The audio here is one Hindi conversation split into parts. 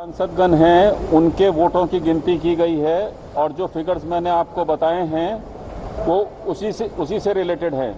सांसदगण हैं उनके वोटों की गिनती की गई है और जो फिगर्स मैंने आपको बताए हैं वो उसी से रिलेटेड हैं।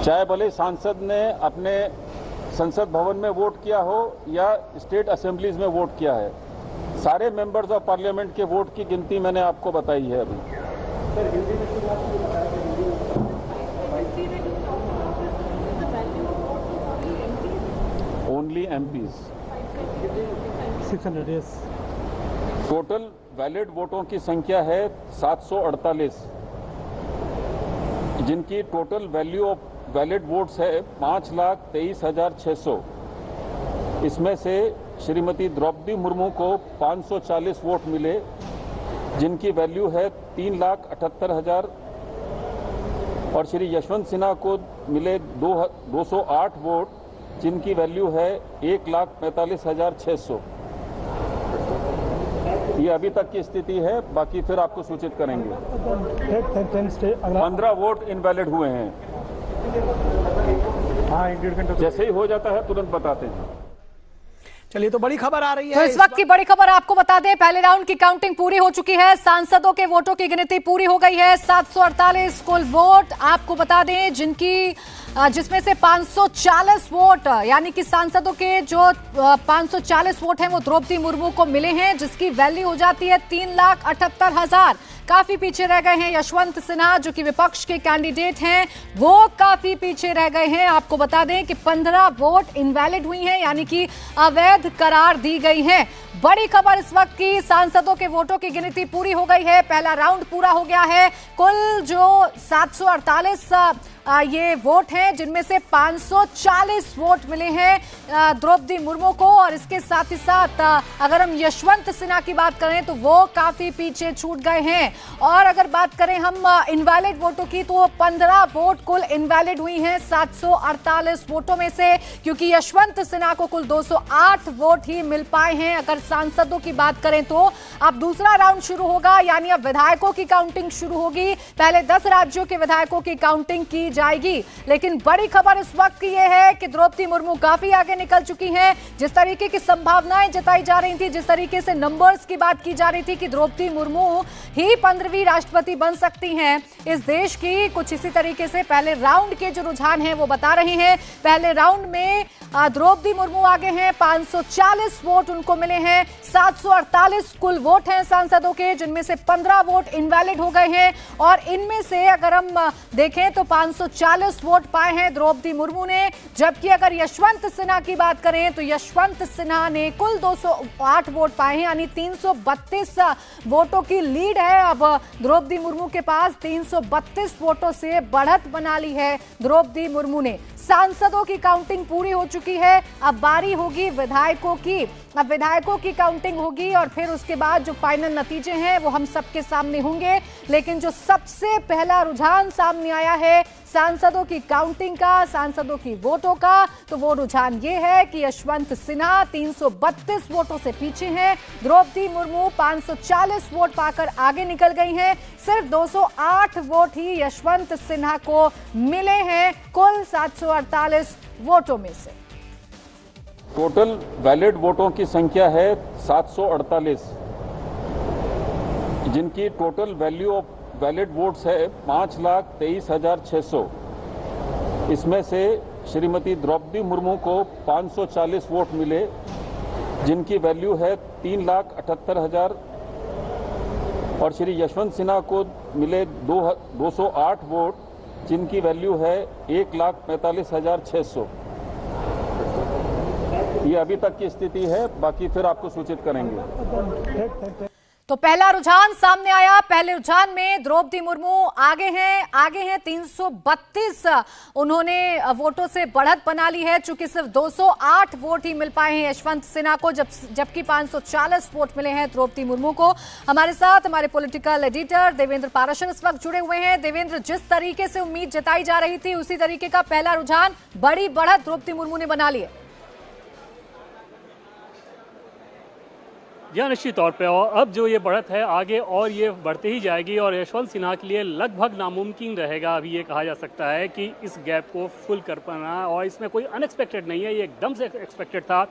चाहे भले सांसद ने अपने संसद भवन में वोट किया हो या स्टेट असेंबलीज में वोट किया है, सारे मेंबर्स ऑफ पार्लियामेंट के वोट की गिनती मैंने आपको बताई है अभी। Only MPs 600 yes. Total valid वोटों की संख्या है 748, जिनकी total value of valid votes है 5,23,600। इसमें से श्रीमती द्रौपदी मुर्मू को 540 वोट मिले, जिनकी वैल्यू है 3,78,000, और श्री यशवंत सिन्हा को मिले 208 वोट, जिनकी वैल्यू है 1,45,600। ये अभी तक की स्थिति है, बाकी फिर आपको सूचित करेंगे। 15 वोट इनवैलिड हुए हैं। जैसे ही हो जाता है तुरंत बताते हैं। चलिए, तो बड़ी खबर आ रही है। तो इस वक्त की बड़ी खबर आपको बता दें, पहले राउंड की काउंटिंग पूरी हो चुकी है, सांसदों के वोटों की गिनती पूरी हो गई है। 748 कुल वोट आपको बता दें, जिसमें से 540 वोट यानी कि सांसदों के जो 540 वोट हैं वो द्रौपदी मुर्मू को मिले हैं, जिसकी वैल्यू हो जाती है 3,78,000। काफी पीछे रह गए हैं यशवंत सिन्हा, जो कि विपक्ष के कैंडिडेट हैं, वो काफी पीछे रह गए हैं। आपको बता दें कि 15 वोट इनवैलिड हुई हैं, यानी कि अवैध करार दी गई हैं। बड़ी खबर इस वक्त की, सांसदों के वोटों की गिनती पूरी हो गई है, पहला राउंड पूरा हो गया है। कुल जो 748 ये वोट हैं, जिनमें से 540 वोट मिले हैं द्रौपदी मुर्मू को, और इसके साथ ही साथ अगर हम यशवंत सिन्हा की बात करें तो वो काफी पीछे छूट गए हैं। और अगर बात करें हम इनवैलिड वोटों की, तो 15 वोट कुल इनवैलिड हुई हैं 748 वोटों में से, क्योंकि यशवंत सिन्हा को कुल 208 वोट ही मिल पाए हैं। अगर सांसदों की बात करें तो अब दूसरा राउंड शुरू होगा, यानी अब विधायकों की काउंटिंग शुरू होगी। पहले 10 राज्यों के विधायकों की काउंटिंग की जाएगी, लेकिन बड़ी खबर इस वक्त की यह है कि द्रौपदी मुर्मू काफी आगे निकल चुकी हैं। जिस तरीके की संभावनाएं जताई जा रही थी, जिस तरीके से नंबर्स की बात की जा रही थी कि द्रौपदी मुर्मू ही 15वीं राष्ट्रपति बन सकती हैं इस देश की, कुछ इसी तरीके से पहले राउंड के जो रुझान हैं वो बता रहे हैं। पहले राउंड में द्रौपदी मुर्मू आगे हैं, 540 वोट उनको मिले हैं। 748 कुल वोट हैं सांसदों के, जिनमें से 15 वोट इनवैलिड हो गए हैं, और इनमें से अगर हम देखें तो 540 वोट पाए हैं द्रौपदी मुर्मू ने। जबकि अगर यशवंत सिन्हा की बात करें तो यशवंत सिन्हा ने कुल 208 वोट पाए हैं, यानी 332 वोटों की लीड है अब द्रौपदी मुर्मू के पास। 332 वोटों से बढ़त बना ली है द्रौपदी मुर्मू ने। सांसदों की काउंटिंग पूरी हो चुकी है, अब बारी होगी विधायकों की। अब विधायकों की काउंटिंग होगी और फिर उसके बाद जो फाइनल नतीजे हैं वो हम सबके सामने होंगे। लेकिन जो सबसे पहला रुझान सामने आया है सांसदों की काउंटिंग का, सांसदों की वोटों का, तो वो रुझान ये है कि यशवंत सिन्हा 332 वोटों से पीछे हैं, द्रौपदी मुर्मू 540 वोट पाकर आगे निकल गई हैं। सिर्फ 208 वोट ही यशवंत सिन्हा को मिले हैं कुल 748 वोटों में से। टोटल वैलिड वोटों की संख्या है 748, जिनकी total value of valid votes है 5,23,600। इसमें से श्रीमती द्रौपदी मुर्मू को 540 वोट मिले, जिनकी वैल्यू है 3,78,000, और श्री यशवंत सिन्हा को मिले 208 वोट, जिनकी वैल्यू है 1,45,600। ये अभी तक की स्थिति है, बाकी फिर आपको सूचित करेंगे। तो पहला रुझान सामने आया, पहले रुझान में द्रौपदी मुर्मू आगे हैं 332 उन्होंने वोटों से बढ़त बना ली है, चूंकि सिर्फ 208 वोट ही मिल पाए हैं यशवंत सिन्हा को, जबकि 540 वोट मिले हैं द्रौपदी मुर्मू को। हमारे साथ हमारे पॉलिटिकल एडिटर देवेंद्र पाराशर इस वक्त जुड़े हुए हैं। देवेंद्र, जिस तरीके से उम्मीद जताई जा रही थी उसी तरीके का पहला रुझान, बड़ी बढ़त द्रौपदी मुर्मू ने बना ली है। जी हाँ, निश्चित तौर पे। और अब जो ये बढ़त है आगे और ये बढ़ती ही जाएगी और यशवंत सिन्हा के लिए लगभग नामुमकिन रहेगा अभी ये कहा जा सकता है कि इस गैप को फुल कर पाना। और इसमें कोई अनएक्सपेक्टेड नहीं है, ये एकदम से एक्सपेक्टेड था।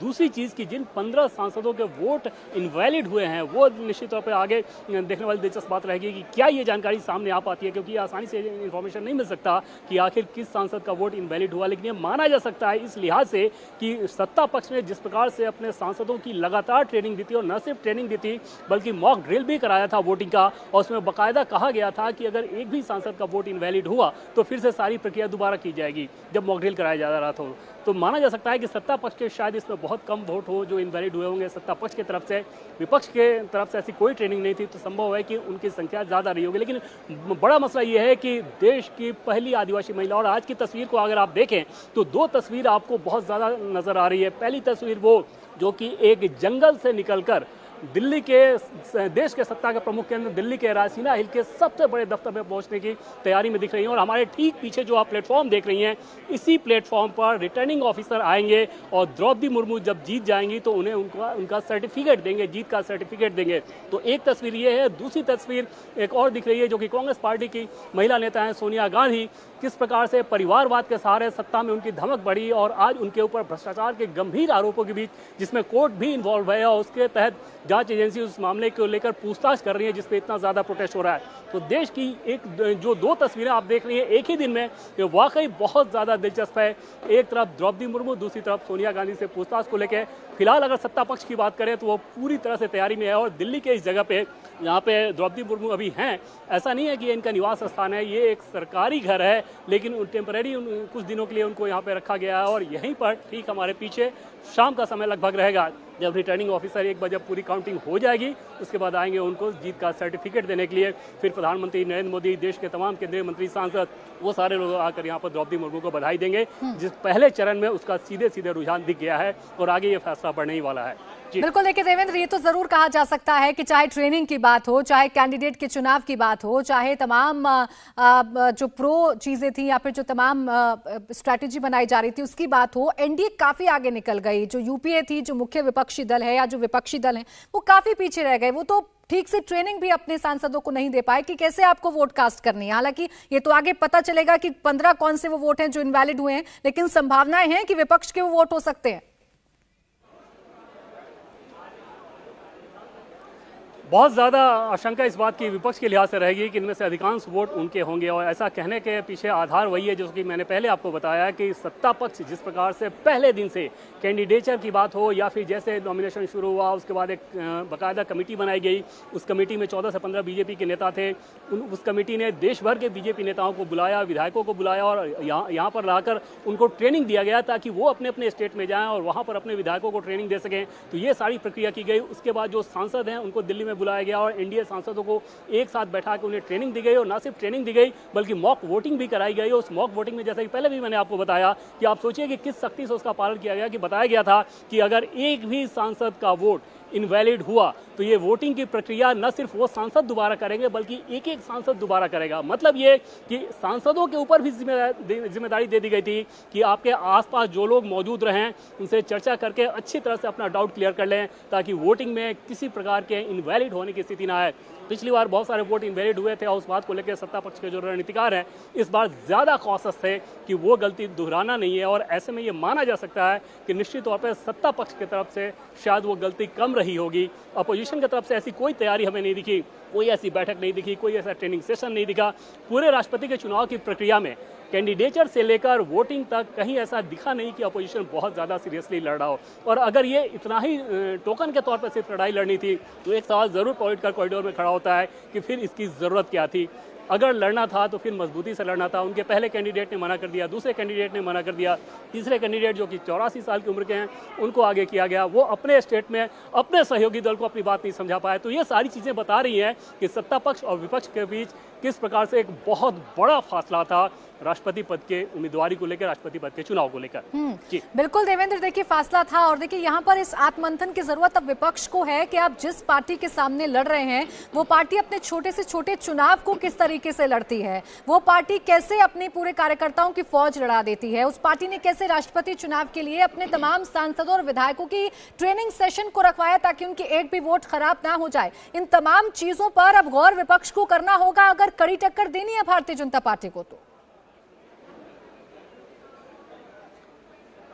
दूसरी चीज़ कि जिन 15 सांसदों के वोट इनवैलिड हुए हैं वो निश्चित तौर पर आगे देखने वाली दिलचस्प बात रहेगी कि क्या ये जानकारी सामने आ पाती है, क्योंकि आसानी से इन्फॉर्मेशन नहीं मिल सकता कि आखिर किस सांसद का वोट इनवैलिड हुआ। लेकिन ये माना जा सकता है इस लिहाज से कि सत्ता पक्ष ने जिस प्रकार से अपने सांसदों की लगातार ट्रेनिंग दी थी, और न सिर्फ ट्रेनिंग दी थी बल्कि मॉक ड्रिल भी कराया था वोटिंग का, और उसमें बाकायदा कहा गया था कि अगर एक भी सांसद का वोट इनवैलिड हुआ तो फिर से सारी प्रक्रिया दोबारा की जाएगी जब मॉक ड्रिल कराया जा रहा था। तो माना जा सकता है कि सत्ता पक्ष के शायद इसमें बहुत कम वोट हो जो इनवैलिड हुए होंगे सत्ता पक्ष की तरफ से। विपक्ष के तरफ से ऐसी कोई ट्रेनिंग नहीं थी, तो संभव है कि उनकी संख्या ज़्यादा रही होगी। लेकिन बड़ा मसला ये है कि देश की पहली आदिवासी महिला, और आज की तस्वीर को अगर आप देखें तो दो तस्वीर आपको बहुत ज़्यादा नज़र आ रही है। पहली तस्वीर वो जो कि एक जंगल से निकलकर दिल्ली के देश के सत्ता के प्रमुख केंद्र दिल्ली के रायसीना हिल के सबसे बड़े दफ्तर में पहुंचने की तैयारी में दिख रही हैं। और हमारे ठीक पीछे जो आप प्लेटफॉर्म देख रही हैं, इसी प्लेटफॉर्म पर रिटर्निंग ऑफिसर आएंगे और द्रौपदी मुर्मू जब जीत जाएंगी तो उन्हें उनका सर्टिफिकेट देंगे, जीत का सर्टिफिकेट देंगे। तो एक तस्वीर ये है। दूसरी तस्वीर एक और दिख रही है जो कि कांग्रेस पार्टी की महिला नेता हैं सोनिया गांधी, किस प्रकार से परिवारवाद के सहारे सत्ता में उनकी धमक बढ़ी और आज उनके ऊपर भ्रष्टाचार के गंभीर आरोपों के बीच, जिसमें कोर्ट भी इन्वॉल्व है और उसके तहत जांच एजेंसी उस मामले को लेकर पूछताछ कर रही है, जिस पे इतना ज़्यादा प्रोटेस्ट हो रहा है। तो देश की एक जो दो तस्वीरें आप देख रही हैं एक ही दिन में, ये वाकई बहुत ज़्यादा दिलचस्प है। एक तरफ द्रौपदी मुर्मू, दूसरी तरफ सोनिया गांधी से पूछताछ को लेकर। फिलहाल अगर सत्ता पक्ष की बात करें तो वो पूरी तरह से तैयारी में है। और दिल्ली के इस जगह पे यहाँ पे द्रौपदी मुर्मू अभी हैं, ऐसा नहीं है कि इनका निवास स्थान है, ये एक सरकारी घर है, लेकिन टेम्परेरी कुछ दिनों के लिए उनको यहाँ पे रखा गया है। और यहीं पर ठीक हमारे पीछे शाम का समय लगभग रहेगा जब रिटर्निंग ऑफिसर एक बार जब पूरी काउंटिंग हो जाएगी उसके बाद आएंगे उनको जीत का सर्टिफिकेट देने के लिए। फिर प्रधानमंत्री नरेंद्र मोदी, देश के तमाम केंद्रीय मंत्री, सांसद, वो सारे लोग आकर यहाँ पर द्रौपदी मुर्मू को बधाई देंगे, जिस पहले चरण में उसका सीधे सीधे रुझान दिख गया है और आगे ये फैसला बढ़ने ही वाला है। बिल्कुल। देखिए देवेंद्र, ये तो जरूर कहा जा सकता है कि चाहे ट्रेनिंग की बात हो, चाहे कैंडिडेट के चुनाव की बात हो, चाहे तमाम जो प्रो चीजें थी या फिर जो तमाम स्ट्रैटेजी बनाई जा रही थी उसकी बात हो, एनडीए काफी आगे निकल गई। जो यूपीए थी, जो मुख्य विपक्षी दल है या जो विपक्षी दल है, वो काफी पीछे रह गए। वो तो ठीक से ट्रेनिंग भी अपने सांसदों को नहीं दे पाए कि कैसे आपको वोट कास्ट करनी है। हालांकि ये तो आगे पता चलेगा कि 15 कौन से वो वोट हैं जो इनवैलिड हुए हैं, लेकिन संभावनाएं हैं कि विपक्ष के वो वोट हो सकते हैं। बहुत ज़्यादा आशंका इस बात की विपक्ष के लिहाज से रहेगी कि इनमें से अधिकांश वोट उनके होंगे। और ऐसा कहने के पीछे आधार वही है जो कि मैंने पहले आपको बताया कि सत्ता पक्ष जिस प्रकार से पहले दिन से कैंडिडेचर की बात हो या फिर जैसे नॉमिनेशन शुरू हुआ उसके बाद एक बाकायदा कमेटी बनाई गई, उस कमेटी में 14 से 15 बीजेपी के नेता थे। उस कमेटी ने देश भर के बीजेपी नेताओं को बुलाया, विधायकों को बुलाया और यहाँ पर लाकर उनको ट्रेनिंग दिया गया ताकि वो अपने अपने स्टेट में जाएँ और वहाँ पर अपने विधायकों को ट्रेनिंग दे सकें। तो ये सारी प्रक्रिया की गई। उसके बाद जो सांसद हैं उनको दिल्ली में बुलाया गया और एनडीए सांसदों को एक साथ बैठा के उन्हें ट्रेनिंग दी गई। और न सिर्फ ट्रेनिंग दी गई बल्कि मॉक वोटिंग भी कराई गई। उस मॉक वोटिंग में जैसा कि पहले भी मैंने आपको बताया कि आप सोचिए कि किस सख्ती से उसका पालन किया गया, कि बताया गया था कि अगर एक भी सांसद का वोट इनवैलिड हुआ तो ये वोटिंग की प्रक्रिया न सिर्फ वो सांसद दोबारा करेंगे बल्कि एक एक सांसद दोबारा करेगा। मतलब ये कि सांसदों के ऊपर भी जिम्मेदारी दे दी गई थी कि आपके आसपास जो लोग मौजूद रहें उनसे चर्चा करके अच्छी तरह से अपना डाउट क्लियर कर लें ताकि वोटिंग में किसी प्रकार के इनवैलिड होने की स्थिति ना आए। पिछली बार बहुत सारे वोट इनवैलिड हुए थे और उस बात को लेकर सत्ता पक्ष के जो रणनीतिकार हैं इस बार ज़्यादा कॉशस थे कि वो गलती दोहराना नहीं है। और ऐसे में ये माना जा सकता है कि निश्चित तौर पर सत्ता पक्ष की तरफ से शायद वो गलती कम रही होगी। अपोजिशन की तरफ से ऐसी कोई तैयारी हमें नहीं दिखी, कोई ऐसी बैठक नहीं दिखी, कोई ऐसा ट्रेनिंग सेशन नहीं दिखा। पूरे राष्ट्रपति के चुनाव की प्रक्रिया में कैंडिडेचर से लेकर वोटिंग तक कहीं ऐसा दिखा नहीं कि अपोजिशन बहुत ज़्यादा सीरियसली लड़ रहा हो। और अगर ये इतना ही टोकन के तौर पर सिर्फ लड़ाई लड़नी थी तो एक सवाल ज़रूर पॉलिटिकल कॉरिडोर में खड़ा होता है कि फिर इसकी ज़रूरत क्या थी। अगर लड़ना था तो फिर मजबूती से लड़ना था। उनके पहले कैंडिडेट ने मना कर दिया, दूसरे कैंडिडेट ने मना कर दिया, तीसरे कैंडिडेट जो कि 84 साल की उम्र के हैं उनको आगे किया गया। वो अपने स्टेट में अपने सहयोगी दल को अपनी बात नहीं समझा पाए। तो ये सारी चीज़ें बता रही हैं कि सत्ता पक्ष और विपक्ष के बीच किस प्रकार से एक बहुत बड़ा फासला था राष्ट्रपति पद के उम्मीदवारी को लेकर, राष्ट्रपति पद के चुनाव को लेकर। जी बिल्कुल देवेंद्र, देखिए फासला था और देखिए यहाँ पर इस आत्ममंथन की जरूरत अब विपक्ष को है कि आप जिस पार्टी के सामने लड़ रहे हैं वो पार्टी अपने छोटे से छोटे चुनाव को किस तरीके से लड़ती है, वो पार्टी कैसे अपने पूरे कार्यकर्ताओं की फौज लड़ा देती है, उस पार्टी ने कैसे राष्ट्रपति चुनाव के लिए अपने तमाम सांसदों और विधायकों की ट्रेनिंग सेशन को रखवाया ताकि उनकी एक भी वोट खराब ना हो जाए। इन तमाम चीजों पर अब गौर विपक्ष को करना होगा अगर कड़ी टक्कर देनी है भारतीय जनता पार्टी को तो।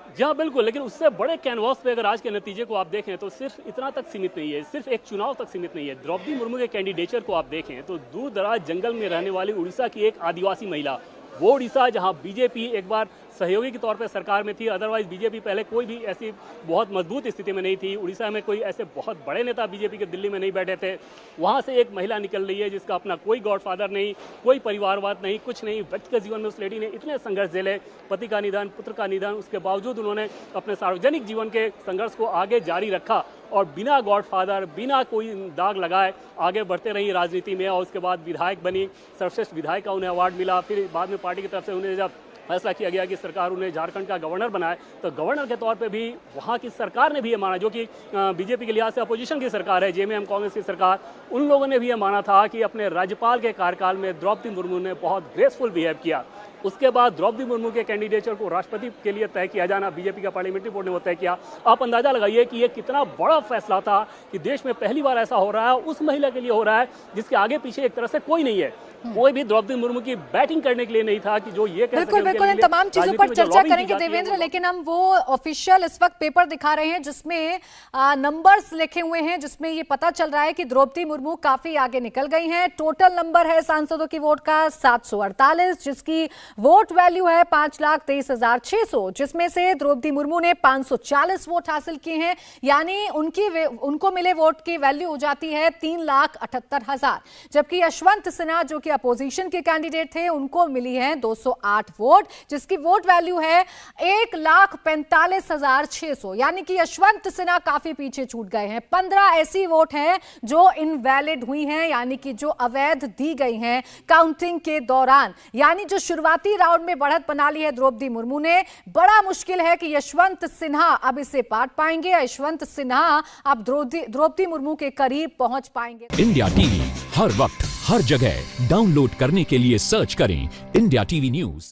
जी हाँ बिल्कुल, लेकिन उससे बड़े कैनवास पे अगर आज के नतीजे को आप देखें तो सिर्फ इतना तक सीमित नहीं है, सिर्फ एक चुनाव तक सीमित नहीं है। द्रौपदी मुर्मू के कैंडिडेचर को आप देखें तो दूर दराज जंगल में रहने वाली उड़ीसा की एक आदिवासी महिला, वो उड़ीसा जहां बीजेपी एक बार सहयोगी के तौर पे सरकार में थी, अदरवाइज बीजेपी पहले कोई भी ऐसी बहुत मजबूत स्थिति में नहीं थी। उड़ीसा में कोई ऐसे बहुत बड़े नेता बीजेपी के दिल्ली में नहीं बैठे थे। वहां से एक महिला निकल रही है जिसका अपना कोई गॉडफादर नहीं, कोई परिवारवाद नहीं, कुछ नहीं। व्यक्तिगत जीवन में उस लेडी ने इतने संघर्ष झेले, पति का निधन, पुत्र का निधन, उसके बावजूद उन्होंने अपने सार्वजनिक जीवन के संघर्ष को आगे जारी रखा और बिना गॉडफादर, बिना कोई दाग लगाए आगे बढ़ते रही राजनीति में और उसके बाद विधायक बनी। सर्वश्रेष्ठ विधायक का उन्हें अवार्ड मिला। फिर बाद में पार्टी की तरफ से उन्हें जब फैसला किया गया कि सरकार उन्हें झारखंड का गवर्नर बनाए तो गवर्नर के तौर पे भी वहाँ की सरकार ने भी ये माना, जो कि बीजेपी के लिहाज से अपोजिशन की सरकार है, जेएमएम कांग्रेस की सरकार, उन लोगों ने भी ये माना था कि अपने राज्यपाल के कार्यकाल में द्रौपदी मुर्मू ने बहुत ग्रेसफुल बिहेव किया। उसके बाद द्रौपदी मुर्मू के कैंडिडेचर को राष्ट्रपति के लिए तय किया जाना, बीजेपी का पार्लियामेंट्री बोर्ड ने वो तय किया। आप अंदाजा लगाइए कि ये कितना बड़ा फैसला था कि देश में पहली बार ऐसा हो रहा है, उस महिला के लिए हो रहा है जिसके आगे पीछे एक तरह से कोई नहीं है। कोई भी द्रौपदी मुर्मू की बैटिंग करने के लिए नहीं था कि जो ये कह बिल्कुल बिल्कुल इन तमाम चीजों पर चर्चा करेंगे देवेंद्र, लेकिन हम वो ऑफिशियल इस वक्त पेपर दिखा रहे हैं जिसमें नंबर्स लिखे हुए हैं, जिसमें ये पता चल रहा है कि द्रौपदी मुर्मू काफी आगे निकल गई हैं। टोटल नंबर है सांसदों की वोट का 748, जिसकी वोट वैल्यू है 5,23,600, जिसमें से द्रौपदी मुर्मू ने 540 वोट हासिल किए हैं, यानी उनको मिले वोट की वैल्यू हो जाती है 3,78,000। जबकि यशवंत सिन्हा जो कि अपोजिशन के कैंडिडेट थे उनको मिली है 208 वोट, जिसकी वोट वैल्यू है 1,45,600, यानी कि यशवंत सिन्हा काफी पीछे छूट गए हैं। 15 ऐसी वोट हैं जो इनवैलिड हुई हैं, यानी कि जो अवैध दी गई हैं काउंटिंग के दौरान। यानी जो शुरुआती राउंड में बढ़त बना ली है द्रौपदी मुर्मू ने, बड़ा मुश्किल है कि यशवंत सिन्हा अब इसे पाट पाएंगे। यशवंत सिन्हा अब द्रौपदी मुर्मू के करीब पहुंच पाएंगे। इंडिया टीवी हर वक्त हर जगह डाउनलोड करने के लिए सर्च करें इंडिया टीवी न्यूज।